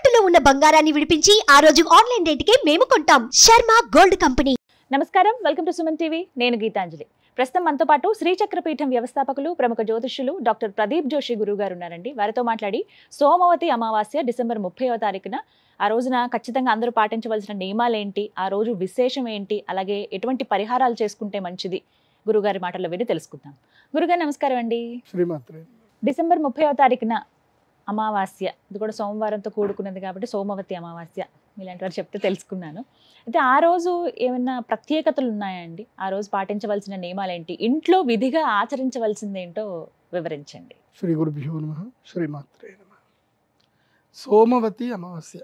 తాకట్టులో ఉన్న బంగారాన్ని విడిపించి ఆ రోజు ఆన్లైన్ రేటుకే మేము కొంటాం. Sharma gold company. నమస్కారం, వెల్కమ్ టు సుమన్ టీవీ. నేను గీతాంజలి. ప్రస్తుతం మనతో పాటు శ్రీచక్రపీఠం వ్యవస్థాపకులు, ప్రముఖ జ్యోతిష్యులు డాక్టర్ ప్రదీప్ జోషి గురువు గారు ఉన్నారండి. వారితో మాట్లాడి సోమవతి అమావాస్య డిసెంబర్ 30వ తారీఖున ఆ రోజున ఖచ్చితంగా అందరూ పాటించవలసిన నియమాలు ఏంటి, ఆ రోజు విశేషం ఏంటి, అలాగే ఎటువంటి పరిహారాలు చేసుకుంటే మంచిది గురుగారి మాటల్లో విని తెలుసుకుందాం. గురుగారు నమస్కారం అండి. శ్రీమాత్రే. డిసెంబర్ 30వ తారీఖున అమావాస్య, ఇది కూడా సోమవారంతో కూడుకున్నది కాబట్టి సోమవతి అమావాస్య ఇలాంటి వారు చెప్తే తెలుసుకున్నాను. అయితే ఆ రోజు ఏమైనా ప్రత్యేకతలు ఉన్నాయండి? ఆ రోజు పాటించవలసిన నియమాలు ఏంటి, ఇంట్లో విధిగా ఆచరించవలసింది ఏంటో వివరించండి. శ్రీ గురుభ్యో నమః. శ్రీమాత్రే నమః. సోమవతి అమావాస్య,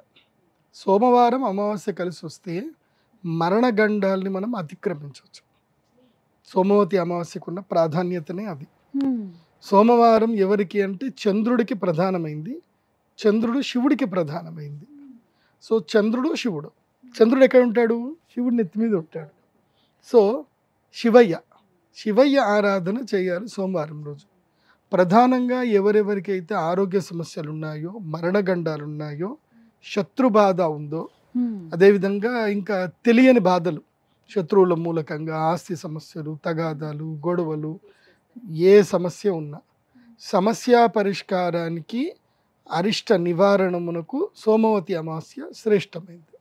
సోమవారం అమావాస్య కలిసి వస్తే మరణగండాల్ని మనం అతిక్రమించవచ్చు. సోమవతి అమావాస్యకున్న ప్రాధాన్యతనే అది. సోమవారం ఎవరికి అంటే చంద్రుడికి ప్రధానమైంది, చంద్రుడు శివుడికి ప్రధానమైంది. సో చంద్రుడు శివుడు, చంద్రుడు ఎక్కడ ఉంటాడు? శివుడి నెత్తి మీద ఉంటాడు. సో శివయ్య ఆరాధన చేయాలి సోమవారం రోజు. ప్రధానంగా ఎవరెవరికైతే ఆరోగ్య సమస్యలు ఉన్నాయో, మరణగండాలు ఉన్నాయో, శత్రుబాధ ఉందో, అదేవిధంగా ఇంకా తెలియని బాధలు, శత్రువుల మూలకంగా ఆస్తి సమస్యలు, తగాదాలు, గొడవలు, ఏ సమస్య ఉన్నా సమస్య పరిష్కారానికి, అరిష్ట నివారణమునకు సోమవతి అమావాస్య శ్రేష్టమైంది.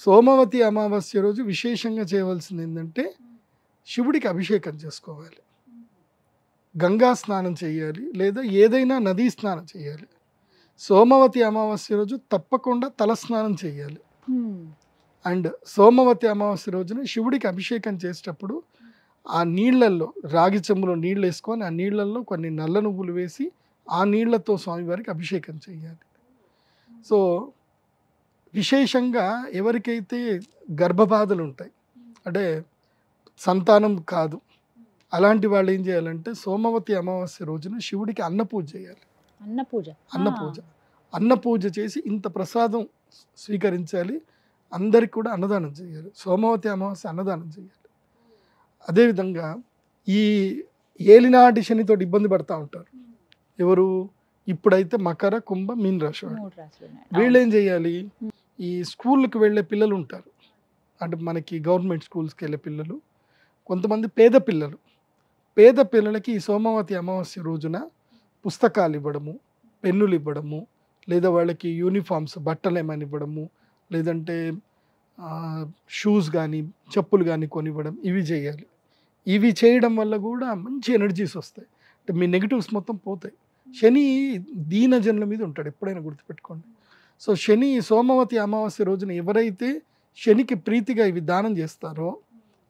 సోమవతి అమావాస్య రోజు విశేషంగా చేయవలసింది ఏంటంటే శివుడికి అభిషేకం చేసుకోవాలి, గంగా స్నానం చేయాలి, లేదా ఏదైనా నదీ స్నానం చేయాలి. సోమవతి అమావాస్య రోజు తప్పకుండా తలస్నానం చేయాలి. అండ్ సోమవతి అమావాస్య రోజున శివుడికి అభిషేకం చేసేటప్పుడు ఆ నీళ్ళల్లో, రాగి చెంబులో నీళ్ళు వేసుకొని ఆ నీళ్ళల్లో కొన్ని నల్ల నువ్వులు వేసి ఆ నీళ్లతో స్వామివారికి అభిషేకం చేయాలి. సో విశేషంగా ఎవరికైతే గర్భబాధలు ఉంటాయి, అంటే సంతానం కాదు, అలాంటి వాళ్ళు ఏం చేయాలంటే సోమవతి అమావాస్య రోజున శివుడికి అన్నపూజ చేయాలి. అన్నపూజ చేసి ఇంత ప్రసాదం స్వీకరించాలి. అందరికి కూడా అన్నదానం చేయాలి. సోమవతి అమావాస్య అన్నదానం చేయాలి. అదేవిధంగా ఈ ఏలినాటి శనితో ఇబ్బంది పడతా ఉంటారు ఎవరు? ఇప్పుడైతే మకర, కుంభ, మీన రాశి వాళ్ళు. వీళ్ళు ఏం చేయాలి? ఈ స్కూళ్ళకి వెళ్ళే పిల్లలు ఉంటారు, అంటే మనకి గవర్నమెంట్ స్కూల్స్కి వెళ్ళే పిల్లలు, కొంతమంది పేద పిల్లలకి ఈ సోమవతి అమావాస్య రోజున పుస్తకాలు ఇవ్వడము, పెన్నులు ఇవ్వడము, లేదా వాళ్ళకి యూనిఫామ్స్, బట్టలు ఏమైనా ఇవ్వడము, లేదంటే షూస్ కానీ చెప్పులు కానీ కొనివ్వడం, ఇవి చేయాలి. ఇవి చేయడం వల్ల కూడా మంచి ఎనర్జీస్ వస్తాయి, అంటే మీ నెగిటివ్స్ మొత్తం పోతాయి. శని దీనజనుల మీద ఉంటాడు, ఎప్పుడైనా గుర్తుపెట్టుకోండి. సో శని సోమవతి అమావాస్య రోజున ఎవరైతే శనికి ప్రీతిగా ఇవి దానం చేస్తారో,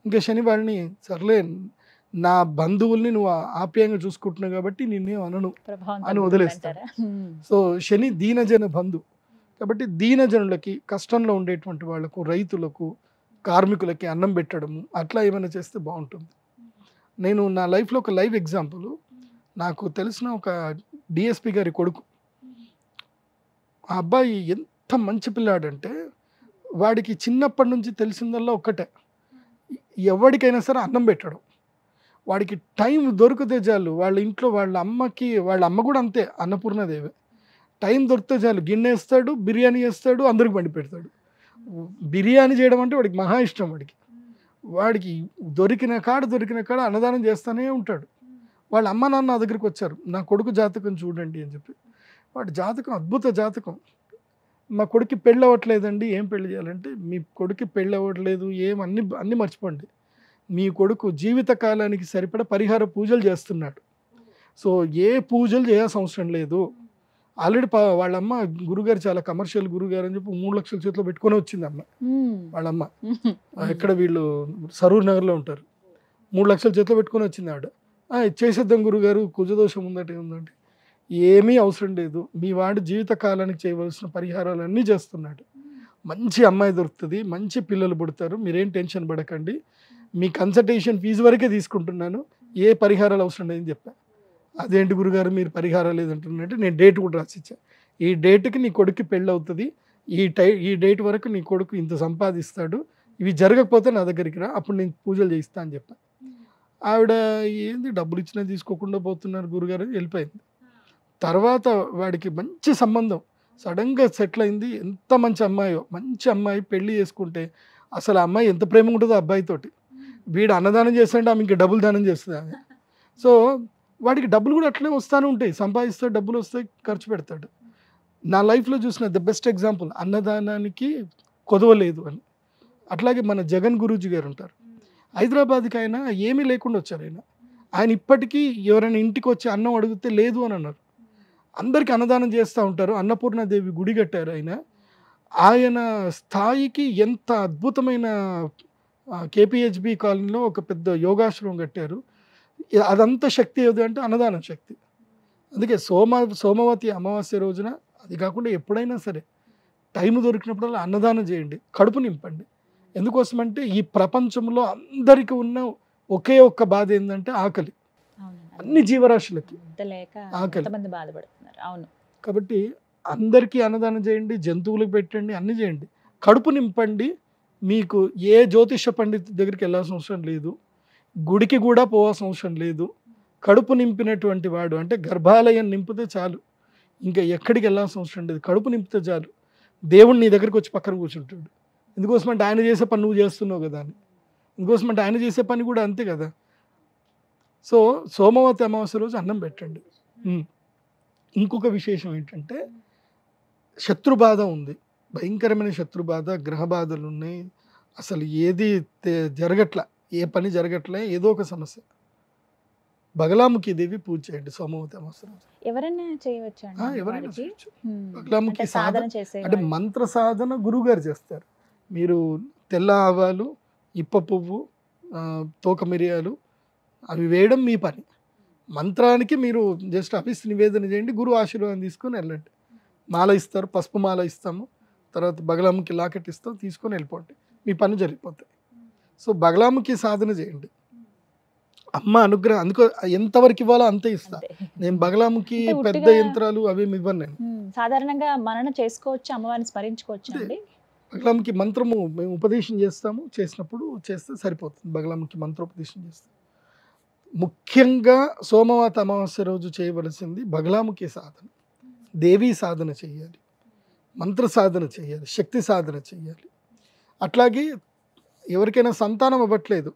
ఇంకా శని వాళ్ళని సర్లే నా బంధువుల్ని నువ్వు ఆప్యాయంగా చూసుకుంటున్నావు కాబట్టి నిన్నేం అనను అని వదిలేస్తారు. సో శని దీనజన బంధు కాబట్టి దీనజనులకి, కష్టంలో ఉండేటువంటి వాళ్ళకు, రైతులకు, కార్మికులకి అన్నం పెట్టడము, అట్లా ఏమైనా చేస్తే బాగుంటుంది. నేను నా లైఫ్లో ఒక లైవ్ ఎగ్జాంపుల్, నాకు తెలిసిన ఒక డిఎస్పి గారి కొడుకు, ఆ అబ్బాయి ఎంత మంచి పిల్లాడంటే వాడికి చిన్నప్పటి నుంచి తెలిసిందల్లా ఒక్కటే, ఎవరికైనా సరే అన్నం పెట్టడం. వాడికి టైం దొరికితే చాలు, వాళ్ళ ఇంట్లో వాళ్ళ అమ్మ కూడా అంతే, అన్నపూర్ణదేవి, టైం దొరికితే చాలు గిన్నె వేస్తాడు, బిర్యానీ వేస్తాడు, అందరికి వండి పెడతాడు. బిర్యానీ చేయడం అంటే వాడికి మహా ఇష్టం. వాడికి దొరికిన కాడ అన్నదానం చేస్తూనే ఉంటాడు. వాళ్ళ అమ్మ నాన్న నా దగ్గరికి వచ్చారు, నా కొడుకు జాతకం చూడండి అని చెప్పి. వాడి జాతకం అద్భుత జాతకం. మా కొడుకు పెళ్ళి అవ్వట్లేదండి, ఏం పెళ్లి చేయాలంటే, మీ కొడుకు పెళ్ళి అవ్వట్లేదు, అన్నీ మర్చిపోండి, మీ కొడుకు జీవితకాలానికి సరిపడ పరిహార పూజలు చేస్తున్నాడు. సో ఏ పూజలు చేయాల్సిన అవసరం లేదు. ఆల్రెడీ వాళ్ళమ్మ, గురుగారు చాలా కమర్షియల్ గురుగారు అని చెప్పి 3 లక్షల చేతిలో పెట్టుకొని వచ్చింది అమ్మ. వాళ్ళమ్మ ఎక్కడ, వీళ్ళు సరూర్ నగర్లో ఉంటారు. 3 లక్షల చేతిలో పెట్టుకొని వచ్చింది ఆవిడ. చేసేద్దాం గురుగారు, కుజదోషం ఉందంటే ఏముందంటే, ఏమీ అవసరం లేదు, మీ వాడు జీవితకాలానికి చేయవలసిన పరిహారాలన్నీ చేస్తున్నాడు, మంచి అమ్మాయి దొరుకుతుంది, మంచి పిల్లలు పుడతారు, మీరేం టెన్షన్ పడకండి, మీ కన్సల్టేషన్ ఫీజు వరకే తీసుకుంటున్నాను, ఏ పరిహారాలు అవసరం లేదని చెప్పాను. అదేంటి గురుగారు మీరు పరిహారం లేదంటున్నారంటే, నేను డేట్ కూడా రాసిచ్చా, ఈ డేట్కి నీ కొడుకు పెళ్ళి అవుతుంది, ఈ డేట్ వరకు నీ కొడుకు ఇంత సంపాదిస్తాడు, ఇవి జరగకపోతే నా దగ్గరికి రా, అప్పుడు నేను పూజలు చేయిస్తా అని చెప్పాను. ఆవిడ ఏంది డబ్బులు ఇచ్చినా తీసుకోకుండా పోతున్నారు గురుగారు వెళ్ళిపోయింది. తర్వాత వాడికి మంచి సంబంధం, సడన్గా సెటిల్ అయింది, ఎంత మంచి అమ్మాయో, మంచి అమ్మాయి పెళ్లి చేసుకుంటే అసలు ఆ అమ్మాయి ఎంత ప్రేమ ఉంటుందో అబ్బాయితోటి. వీడు అన్నదానం చేస్తుంటే ఆమె ఇంకా డబుల్ దానం చేస్తుంది ఆమె. సో వాడికి డబ్బులు కూడా అట్లనే వస్తూనే ఉంటాయి, సంపాదిస్తాడు, డబ్బులు వస్తాయి, ఖర్చు పెడతాడు. నా లైఫ్లో చూసిన ద బెస్ట్ ఎగ్జాంపుల్ అన్నదానానికి కొదవలేదు అని. అట్లాగే మన జగన్ గురూజీ గారు ఉంటారు, హైదరాబాద్కి ఆయన ఏమీ లేకుండా వచ్చారు. ఆయన ఇప్పటికీ ఎవరైనా ఇంటికి వచ్చి అన్నం అడిగితే లేదు అని అన్నారు. అందరికీ అన్నదానం చేస్తూ ఉంటారు. అన్నపూర్ణాదేవి గుడి కట్టారు ఆయన. ఆయన స్థాయికి ఎంత అద్భుతమైన కేపీహెచ్బి కాలనీలో ఒక పెద్ద యోగాశ్రమం కట్టారు. అదంతా శక్తి ఏది అంటే అన్నదానం శక్తి. అందుకే సోమవతి అమావాస్య రోజున, అది కాకుండా ఎప్పుడైనా సరే టైం దొరికినప్పుడల్లా అన్నదానం చేయండి, కడుపు నింపండి. ఎందుకోసమంటే ఈ ప్రపంచంలో అందరికీ ఉన్న ఒకే ఒక్క బాధ ఏంటంటే ఆకలి. అన్ని జీవరాశులకి ఆకలి. అవును. కాబట్టి అందరికీ అన్నదానం చేయండి, జంతువులకు పెట్టండి, అన్ని చేయండి, కడుపు నింపండి. మీకు ఏ జ్యోతిష పండితు దగ్గరికి వెళ్ళాల్సిన అవసరం లేదు, గుడికి కూడా పోవాల్సిన అవసరం లేదు. కడుపు నింపినటువంటి వాడు అంటే గర్భాలయం నింపితే చాలు, ఇంకా ఎక్కడికి వెళ్ళాల్సిన అవసరం లేదు. కడుపు నింపితే చాలు, దేవుడు నీ దగ్గరికి వచ్చి పక్కన కూర్చుంటాడు. ఎందుకోసమంటే ఆయన చేసే పని నువ్వు చేస్తున్నావు కదా అని. ఎందుకోసమంటే ఆయన చేసే పని కూడా అంతే కదా. సో సోమవతి అమావాస్య రోజు అన్నం పెట్టండి. ఇంకొక విశేషం ఏంటంటే శత్రుబాధ ఉంది, భయంకరమైన శత్రుబాధ, గ్రహ బాధలు ఉన్నాయి, అసలు ఏది జరగట్ల, ఏ పని జరగట్లే, ఏదో ఒక సమస్య. బగలాముఖి దేవి పూజ చేయండి సోమవతి అమావాస్య రోజు. ఎవరైనా చేయవచ్చు, ఎవరైనా చేయొచ్చు. బగలాముఖి సాధన అంటే మంత్ర సాధన గురువు గారు చేస్తారు. మీరు తెల్ల ఆవాలు, ఇప్ప పువ్వు, తోక మిరియాలు అవి వేయడం మీ పని. మంత్రానికి మీరు జస్ట్ అభిస్ నివేదన చేయండి, గురువు ఆశీర్వాదం తీసుకొని వెళ్ళండి. మాల ఇస్తారు, పసుపు మాల ఇస్తాము, తర్వాత బగలాముఖి లాకెట్ ఇస్తాం, తీసుకొని వెళ్ళిపోండి, మీ పని జరిగిపోతాయి. సో బగలాముఖి సాధన చేయండి, అమ్మ అనుగ్రహం. అందుకో ఎంతవరకు ఇవ్వాలో అంతే ఇస్తా నేను. బగలాముఖి పెద్ద యంత్రాలు అవేమి ఇవ్వను నేను. సాధారణంగా మనన చేసుకోవచ్చు, అమ్మవారిని స్మరించుకోవచ్చు. బగలాముఖి మంత్రము మేము ఉపదేశం చేస్తాము, చేసినప్పుడు చేస్తే సరిపోతుంది. బగలాముఖి మంత్రోపదేశం చేస్తాం. ముఖ్యంగా సోమవతి అమావాస్య రోజు చేయవలసింది బగలాముఖి సాధన, దేవీ సాధన చేయాలి, మంత్ర సాధన చేయాలి, శక్తి సాధన చేయాలి. అట్లాగే ఎవరికైనా సంతానం అవ్వట్లేదు,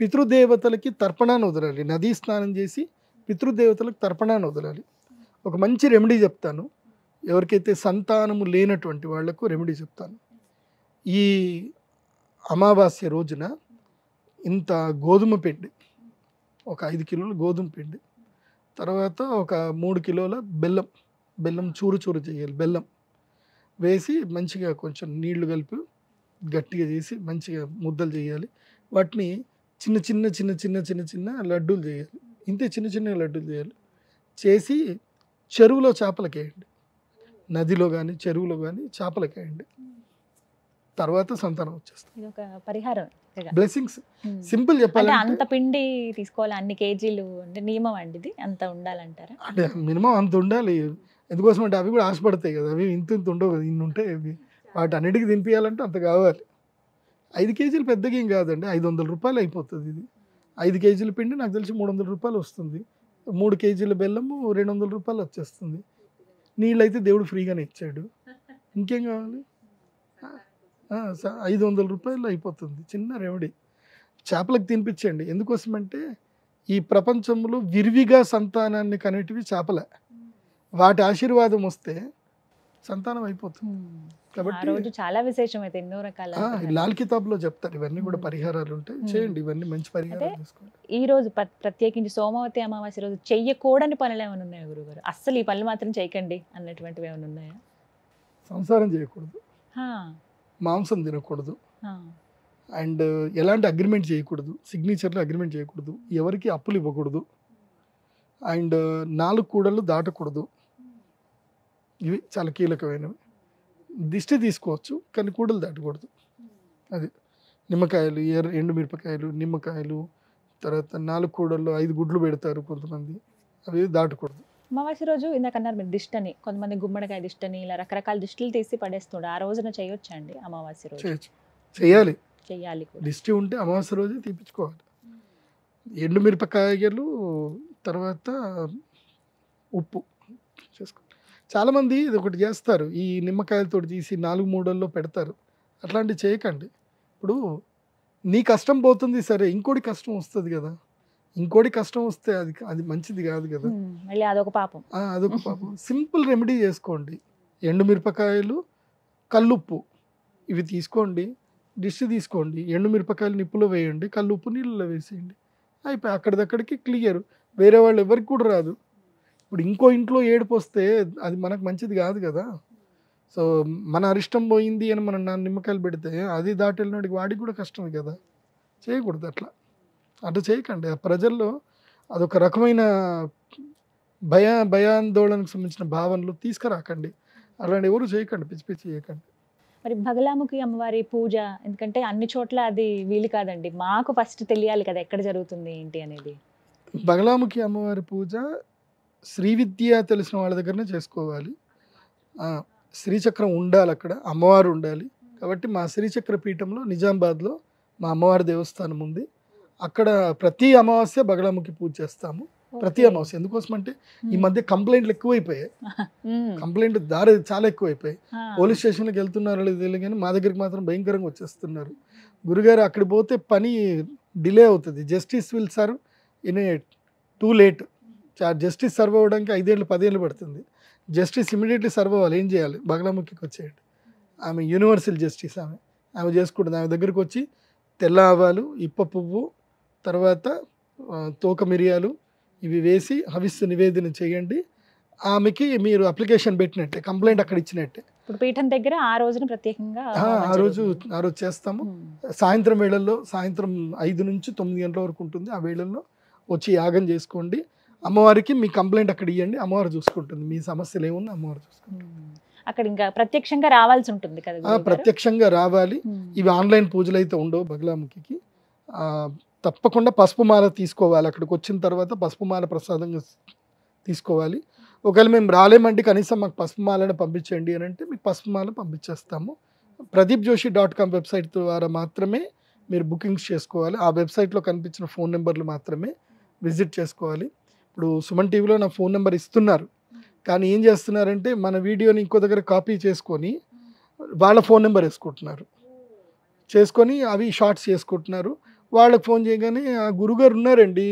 పితృదేవతలకి తర్పణాన్ని వదలాలి. నదీ స్నానం చేసి పితృదేవతలకు తర్పణాన్ని వదలాలి. ఒక మంచి రెమెడీ చెప్తాను, ఎవరికైతే సంతానము లేనటువంటి వాళ్లకు రెమెడీ చెప్తాను. ఈ అమావాస్య రోజున ఇంత గోధుమ పిండి, ఒక 5 కిలోల గోధుమ పిండి, తర్వాత ఒక 3 కిలోల బెల్లం చూరు చేయాలి. బెల్లం వేసి మంచిగా కొంచెం నీళ్లు కలిపి గట్టిగా చేసి మంచిగా ముద్దలు చేయాలి. వాటిని చిన్న చిన్న చిన్న చిన్న చిన్న చిన్న లడ్డూలు చేయాలి. ఇంతే చిన్న చిన్న లడ్డూలు చేయాలి. చేసి చెరువులో చేపలకి వేయండి, నదిలో కానీ చెరువులో కానీ చేపలకి వేయండి. తర్వాత సంతానం వచ్చేస్తుంది. ఇది ఒక పరిహారం, బ్లెస్సింగ్స్. సింపుల్ చెప్పాలి, అంత పిండి తీసుకోవాలి, అన్ని కేజీలు అంటే నియమం అండి, ఇది అంత ఉండాలంటారా? అంటే మినిమం అంత ఉండాలి. ఎందుకోసం అంటే అవి కూడా ఆశపడతాయి కదా, అవి ఇంత ఉండవు కదా, ఇన్ని ఉంటాయి. అవి వాటి అన్నిటికీ తినిపించాలంటే అంత కావాలి. 5 కేజీలు పెద్దగా ఏం కాదండి, 500 రూపాయలు అయిపోతుంది. ఇది 5 కేజీల పిండి నాకు తెలిసి 300 రూపాయలు వస్తుంది. 3 కేజీల బెల్లము 200 రూపాయలు వచ్చేస్తుంది. నీళ్ళు అయితే దేవుడు ఫ్రీగానే ఇచ్చాడు, ఇంకేం కావాలి. 500 రూపాయలు అయిపోతుంది, చిన్న రెమెడీ. చేపలకు తినిపించండి. ఎందుకోసమంటే ఈ ప్రపంచంలో విరివిగా సంతానాన్ని కనేటివి చేపలే. వాటి ఆశీర్వాదం వస్తే సంతానం అయిపోతుంది. కాబట్టి చాలా విశేషం అయితే ఎన్నో రకాల లాల్ కితాబ్లో చెప్తారు, ఇవన్నీ కూడా పరిహారాలు ఉంటాయి, చేయండి. ఇవన్నీ మంచి పరిహారాలు తీసుకోండి. ఈ రోజు ప్రత్యేకించి సోమవతి అమావాస్య రోజు చెయ్యకూడని పనులు ఏమైనా ఉన్నాయా గురుగారు? అస్సలు ఈ పనులు మాత్రం చేయకండి అన్నటువంటివి ఏమైనా ఉన్నాయా? సంసారం చేయకూడదు, మాంసం తినకూడదు, అండ్ ఎలాంటి అగ్రిమెంట్ చేయకూడదు, సిగ్నేచర్లో అగ్రిమెంట్ చేయకూడదు, ఎవరికి అప్పులు ఇవ్వకూడదు, అండ్ 4 కూడళ్ళు దాటకూడదు. ఇవి చాలా కీలకమైనవి. దిష్టి తీసుకోవచ్చు కానీ కూడలు దాటకూడదు. అది నిమ్మకాయలు, ఎండుమిరపకాయలు, నిమ్మకాయలు, తర్వాత 4 కూడళ్ళు 5 గుడ్లు పెడతారు కొంతమంది, అవి దాటకూడదు. అమావాస్య రోజు ఇందాక అన్నారు మీరు దిష్టని, కొంతమంది గుమ్మడికాయ దిష్టని, ఇలా రకరకాల దిష్టిలు తీసి పడేస్తుండే. ఆ రోజున చేయొచ్చా అండి అమావాస్య రోజు? చేయాలి. దిష్టి ఉంటే అమావాస్య రోజు తీపించుకోవాలి. ఎండుమిరపకాయలు, తర్వాత ఉప్పు చేసుకోవాలి. చాలామంది ఇది ఒకటి చేస్తారు, ఈ నిమ్మకాయలతో తీసి 4 మూడల్లో పెడతారు. అట్లాంటివి చేయకండి. ఇప్పుడు నీ కష్టం పోతుంది సరే, ఇంకోటి కష్టం వస్తుంది కదా, ఇంకోటి కష్టం వస్తే అది అది మంచిది కాదు కదా. మళ్ళీ అదొక పాపం. అదొక పాపం. సింపుల్ రెమెడీ చేసుకోండి. ఎండుమిరపకాయలు, కల్లుప్పు ఇవి తీసుకోండి, డిష్ తీసుకోండి, ఎండుమిరపకాయలు నిప్పులో వేయండి, కల్లుప్పు నీళ్ళలో వేసేయండి, అయిపోయి అక్కడిదక్కడికి క్లియర్. వేరే వాళ్ళు ఎవరికి కూడా రాదు. ఇప్పుడు ఇంకో ఇంట్లో ఏడుపు వస్తే అది మనకు మంచిది కాదు కదా. సో మన అరిష్టం పోయింది అని మనం 4 నిమ్మకాయలు పెడితే అది దాటి వెళ్ళినడికి వాడికి కూడా కష్టమే కదా. చేయకూడదు అట్లా. అట్లా చేయకండి. ఆ ప్రజల్లో అదొక రకమైన భయాందోళనకు సంబంధించిన భావనలు తీసుకురాకండి. అలాంటి ఎవరు చేయకండి, పిచ్చి పిచ్చి చేయకండి. మరి బగలాముఖి అమ్మవారి పూజ, ఎందుకంటే అన్ని చోట్ల అది వీలు కాదండి, మాకు ఫస్ట్ తెలియాలి కదా ఎక్కడ జరుగుతుంది ఏంటి అనేది. బగలాముఖి అమ్మవారి పూజ శ్రీ విద్య తెలిసిన వాళ్ళ దగ్గరనే చేసుకోవాలి. శ్రీచక్రం ఉండాలి, అక్కడ అమ్మవారు ఉండాలి. కాబట్టి మా శ్రీచక్ర పీఠంలో నిజామాబాద్లో మా అమ్మవారి దేవస్థానం ఉంది. అక్కడ ప్రతి అమావాస్య బగలాముఖి పూజ చేస్తాము. ప్రతి అమావాస్య. ఎందుకోసం అంటే ఈ మధ్య కంప్లైంట్లు ఎక్కువైపోయాయి. కంప్లైంట్ దారి చాలా ఎక్కువైపోయాయి. పోలీస్ స్టేషన్కి వెళ్తున్నారో లేదు తెలియదు కానీ మా దగ్గరికి మాత్రం భయంకరంగా వచ్చేస్తున్నారు. గురుగారు అక్కడికి పోతే పని డిలే అవుతుంది. Justice will serve in too late. Justice serve అవ్వడానికి 5 ఏళ్ళు 10 ఏళ్ళు పడుతుంది. జస్టిస్ ఇమీడియట్లీ సర్వ్ అవ్వాలి. ఏం చేయాలి? బగలాముఖికి వచ్చేయండి. ఆమె యూనివర్సల్ జస్టిస్. ఆమె చేసుకుంటుంది. ఆమె దగ్గరికి వచ్చి తెల్ల ఆవాలు, ఇప్ప పువ్వు, తర్వాత తోక మిరియాలు ఇవి వేసి హవిస్సు నివేదన చేయండి. ఆమెకి మీరు అప్లికేషన్ పెట్టినట్టే, కంప్లైంట్ అక్కడ ఇచ్చినట్టే. ఇప్పుడు పీఠం దగ్గర ఆ రోజున ప్రత్యేకంగా ఆ రోజు చేస్తాము. సాయంత్రం వేళల్లో, సాయంత్రం 5 నుంచి 9 గంటల వరకు ఉంటుంది. ఆ వేళల్లో వచ్చి యాగం చేసుకోండి. అమ్మవారికి మీ కంప్లైంట్ అక్కడ ఇవ్వండి, అమ్మవారు చూసుకుంటుంది. మీ సమస్యలు ఏముంది అమ్మవారు చూసుకుంటుంది. అక్కడ ఇంకా ప్రత్యక్షంగా రావాల్సి ఉంటుంది కదా. ప్రత్యక్షంగా రావాలి. ఇవి ఆన్లైన్ పూజలు అయితే ఉండవు బగలాముఖికి. తప్పకుండా పసుపు మాల తీసుకోవాలి. అక్కడికి వచ్చిన తర్వాత పసుపు మాల ప్రసాదంగా తీసుకోవాలి. ఒకవేళ మేము రాలేమంటే కనీసం మాకు పసుపు మాలను పంపించండి అని అంటే మీకు పసుపు మాల పంపించేస్తాము. pradeepjoshi.com వెబ్సైట్ ద్వారా మాత్రమే మీరు బుకింగ్స్ చేసుకోవాలి. ఆ వెబ్సైట్లో కనిపించిన ఫోన్ నెంబర్లు మాత్రమే విజిట్ చేసుకోవాలి. ఇప్పుడు సుమన్ టీవీలో నా ఫోన్ నెంబర్ ఇస్తున్నారు, కానీ ఏం చేస్తున్నారంటే మన వీడియోని ఇంకో దగ్గర కాపీ చేసుకొని వాళ్ళ ఫోన్ నెంబర్ చేసుకొని అవి షార్ట్స్ చేసుకుంటున్నారు. వాళ్ళకి ఫోన్ చేయగానే ఆ గురుగారు ఉన్నారండి,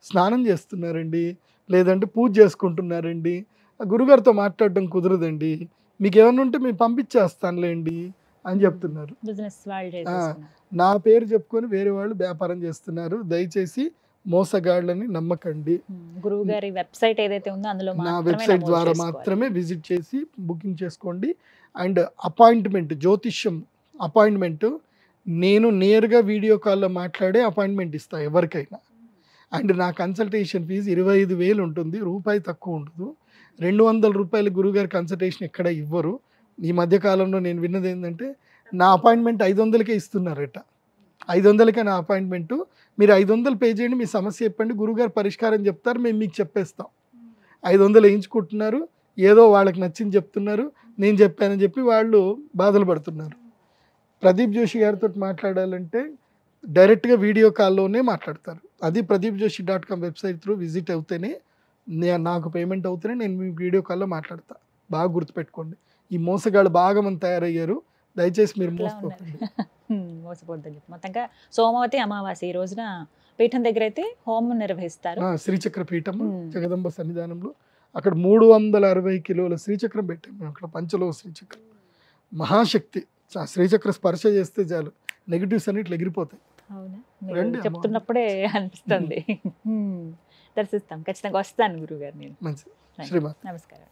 స్నానం చేస్తున్నారండి, లేదంటే పూజ చేసుకుంటున్నారండి, ఆ గురుగారితో మాట్లాడడం కుదరదండి, మీకు ఏమన్నా ఉంటే మేము పంపించేస్తానులేండి అని చెప్తున్నారు. నా పేరు చెప్పుకొని వేరే వాళ్ళు వ్యాపారం చేస్తున్నారు. దయచేసి మోసగాళ్ళని నమ్మకండి. గురువుగారి వెబ్సైట్ ఏదైతే ఉందో అందులో నా వెబ్సైట్ ద్వారా మాత్రమే విజిట్ చేసి బుకింగ్ చేసుకోండి. అండ్ అపాయింట్మెంట్, జ్యోతిష్యం అపాయింట్మెంట్ నేను నేరుగా వీడియో కాల్లో మాట్లాడే అపాయింట్మెంట్ ఇస్తాను ఎవరికైనా. అండ్ నా కన్సల్టేషన్ ఫీజు 25,000 ఉంటుంది, రూపాయి తక్కువ ఉండదు. 200 రూపాయలు గురువుగారి కన్సల్టేషన్ ఎక్కడ ఇవ్వరు. ఈ మధ్యకాలంలో నేను విన్నది ఏంటంటే నా అపాయింట్మెంట్ 500కే ఇస్తున్నారట. 500కే నా అపాయింట్మెంటు. మీరు 500 పే చేయండి, మీ సమస్య చెప్పండి, గురువుగారు పరిష్కారం చెప్తారు, మేము మీకు చెప్పేస్తాం. 500 వేయించుకుంటున్నారు, ఏదో వాళ్ళకి నచ్చింది చెప్తున్నారు, నేను చెప్పానని చెప్పి వాళ్ళు బాధలు పడుతున్నారు. ప్రదీప్ జోషి గారితో మాట్లాడాలంటే డైరెక్ట్గా వీడియో కాల్లోనే మాట్లాడతారు. అది pradeepjoshi.com వెబ్సైట్ త్రూ విజిట్ అవుతేనే నాకు పేమెంట్ అవుతేనే నేను మీ వీడియో కాల్లో మాట్లాడతా. బాగా గుర్తుపెట్టుకోండి. ఈ మోసగాళ్ళు బాగా మంది తయారయ్యారు, దయచేసి మీరు మోసపోద్దని చెప్పి. మొత్తంగా సోమవతి అమావాస్య ఈ రోజున పీఠం దగ్గర అయితే హోమం నిర్వహిస్తారు. శ్రీచక్ర పీఠం జగదంబ సన్నిధానంలో అక్కడ 360 కిలోల శ్రీచక్రం పెట్టాము. అక్కడ పంచలో శ్రీచక్రం మహాశక్తి. శ్రీచక్ర స్పర్శ చేస్తే చాలు నెగిటివ్స్ అన్ని ఇట్లా ఎగిరిపోతాయి. అవునా, చెప్తున్నప్పుడే అనిపిస్తుంది. దర్శిస్తాం, ఖచ్చితంగా వస్తాను గురుగారు నేను. మంచిది. శ్రీమాన్, నమస్కారం.